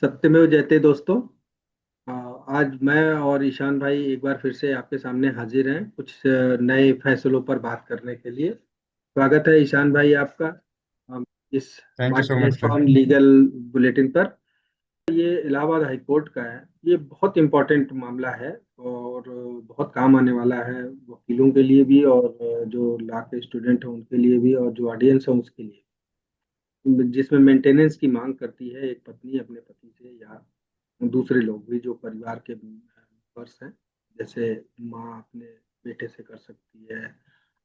सत्यमेव जयते दोस्तों। आज मैं और ईशान भाई एक बार फिर से आपके सामने हाजिर हैं कुछ नए फैसलों पर बात करने के लिए। स्वागत है ईशान भाई आपका इस थैंक यू हमारे so much sir. Platform legal bulletin पर। ये इलाहाबाद हाई कोर्ट का है। ये बहुत इम्पोर्टेंट मामला है और बहुत काम आने वाला है वकीलों के लिए भी और जो लॉ के स्टूडेंट हैं उनके लिए भी और जो ऑडियंस है उसके लिए, जिसमें मेंटेनेंस की मांग करती है एक पत्नी अपने पति से या दूसरे लोग भी जो परिवार के मेंबर्स हैं। जैसे माँ अपने बेटे से कर सकती है,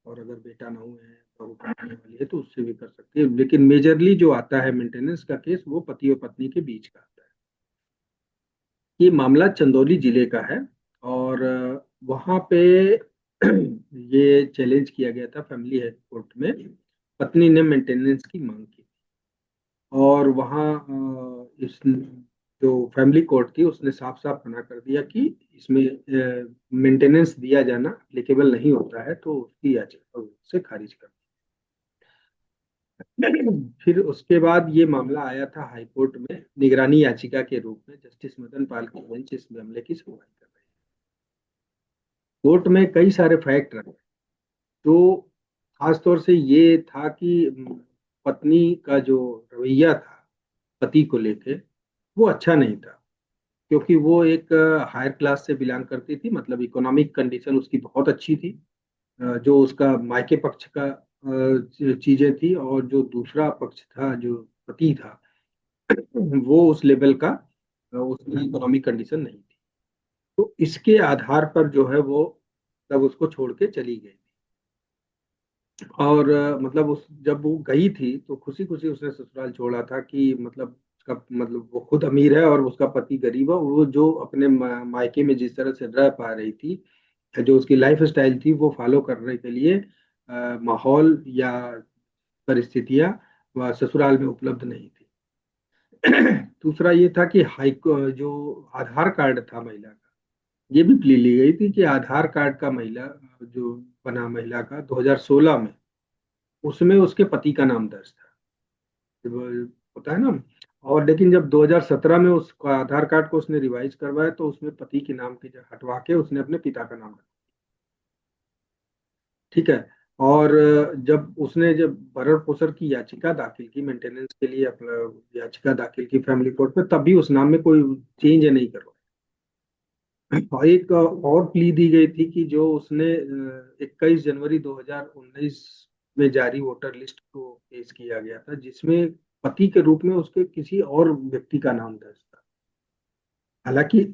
और अगर बेटा ना हुए हैं बहू करने वाली है तो उससे भी कर सकती है, लेकिन मेजरली जो आता है मेंटेनेंस का केस वो पति और पत्नी के बीच का आता है। ये मामला चंदौली जिले का है और वहाँ पे ये चैलेंज किया गया था फैमिली हेड कोर्ट में। पत्नी ने मेंटेनेंस की मांग की और वहाँ इस जो फैमिली कोर्ट थी उसने साफ साफ मना कर दिया कि इसमें मेंटेनेंस दिया जाना एप्लीकेबल नहीं होता है, तो उसकी याचिका से खारिज कर दी। फिर उसके बाद ये मामला आया था हाई कोर्ट में निगरानी याचिका के रूप में। जस्टिस मदन पाल की बेंच इस मामले की सुनवाई कर रही है। कोर्ट में कई सारे फैक्ट रखे तो खास तौर से ये था कि पत्नी का जो रवैया था पति को लेके वो अच्छा नहीं था, क्योंकि वो एक हायर क्लास से बिलोंग करती थी, मतलब इकोनॉमिक कंडीशन उसकी बहुत अच्छी थी। जो उसका मायके पक्ष का चीजें थी और जो दूसरा पक्ष था जो पति था वो उस लेवल का उसकी इकोनॉमिक कंडीशन नहीं थी। तो इसके आधार पर जो है वो तब उसको छोड़ के चली गई थी। और मतलब उस जब वो गई थी तो खुशी खुशी उसने ससुराल छोड़ा था कि मतलब उसका मतलब वो खुद अमीर है और उसका पति गरीब है। वो जो अपने मायके में जिस तरह से रह पा रही थी, जो उसकी लाइफ स्टाइल थी वो फॉलो करने के लिए माहौल या परिस्थितियां वह ससुराल में उपलब्ध नहीं थी। दूसरा ये था कि जो आधार कार्ड था महिला का, ये भी प्ली ली गई थी कि आधार कार्ड का महिला जो बना महिला का 2016 में, उसमें उसके पति का नाम दर्ज था। जब होता है ना। और लेकिन जब 2017 में उसका आधार कार्ड को उसने रिवाइज करवाया तो उसमें पति के नाम की जगह हटवा के उसने अपने पिता का नाम रखा। ठीक है। और जब भरण पोषण की याचिका दाखिल की मेंटेनेंस के लिए, अपना याचिका दाखिल की फैमिली कोर्ट में, तब भी उस नाम में कोई चेंज नहीं करवाया। और एक और प्ली दी गई थी कि जो उसने 21 जनवरी 2019 में जारी वोटर लिस्ट को पेश किया गया था, जिसमें पति के रूप में उसके किसी और व्यक्ति का नाम दर्ज था। हालांकि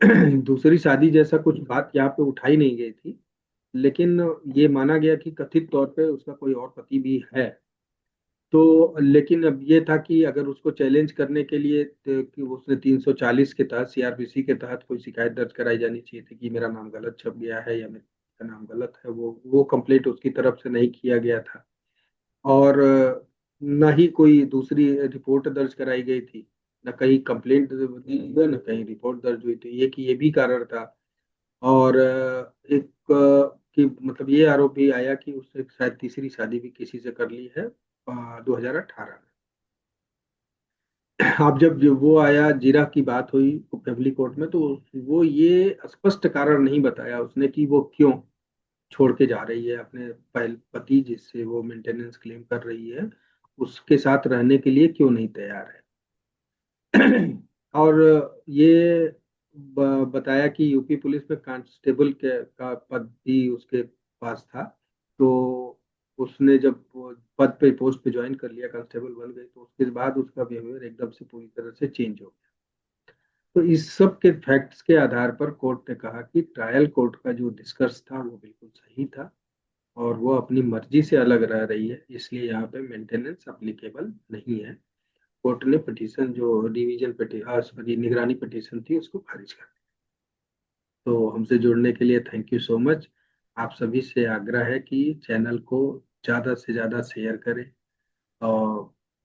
दूसरी शादी जैसा कुछ बात यहाँ पे उठाई नहीं गई थी, लेकिन ये माना गया कि कथित तौर पे उसका कोई और पति भी है। तो लेकिन अब ये था कि अगर उसको चैलेंज करने के लिए कि उसने 340 के तहत, सीआरपीसी के तहत कोई शिकायत दर्ज कराई जानी चाहिए थी कि मेरा नाम गलत छप गया है या मेरा नाम गलत है। वो कंप्लेंट उसकी तरफ से नहीं किया गया था। और न ही कोई दूसरी रिपोर्ट दर्ज कराई गई थी, न कहीं कंप्लेंट दी गई, न कहीं रिपोर्ट दर्ज हुई थी। ये भी कारण था। और एक कि मतलब ये आरोप भी आया कि उसने शायद तीसरी शादी भी किसी से कर ली है 2018 में। अब जब वो आया, जीरा की बात हुई फैमिली कोर्ट में, तो वो ये स्पष्ट कारण नहीं बताया उसने कि वो क्यों छोड़ के जा रही है अपने पहले पति जिससे वो मेंटेनेंस क्लेम कर रही है, उसके साथ रहने के लिए क्यों नहीं तैयार है। और ये बताया कि यूपी पुलिस में कांस्टेबल के का पद भी उसके पास था। तो उसने जब वो पद पे पोस्ट पे ज्वाइन कर लिया, कांस्टेबल बन गई, तो उसके बाद उसका बिहेवियर एकदम से पूरी तरह से चेंज हो गया। तो इस सब के फैक्ट्स के आधार पर कोर्ट ने कहा कि ट्रायल कोर्ट का जो डिस्कस था वो बिल्कुल सही था और वो अपनी मर्जी से अलग रह रही है, इसलिए यहाँ पे मेंटेनेंस अप्लीकेबल नहीं है। कोर्ट ने पिटीशन जो रिवीजन पिटीशन, सॉरी, निगरानी पिटीशन थी उसको खारिज कर दिया। तो हमसे जुड़ने के लिए थैंक यू सो मच। आप सभी से आग्रह है कि चैनल को ज़्यादा से ज़्यादा शेयर करें और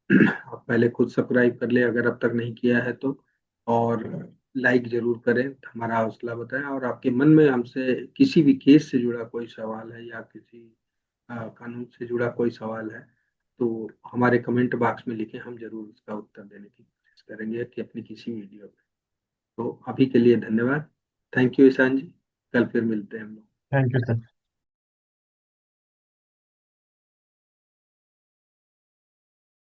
आप पहले खुद सब्सक्राइब कर ले अगर अब तक नहीं किया है तो, और लाइक जरूर करें, हमारा हौसला बताएं। और आपके मन में हमसे किसी भी केस से जुड़ा कोई सवाल है या किसी कानून से जुड़ा कोई सवाल है तो हमारे कमेंट बॉक्स में लिखें, हम जरूर उसका उत्तर देने की कोशिश करेंगे कि अपनी किसी वीडियो में। तो अभी के लिए धन्यवाद। थैंक यू ईशान जी, कल फिर मिलते हैं हम लोग। Thank you sir.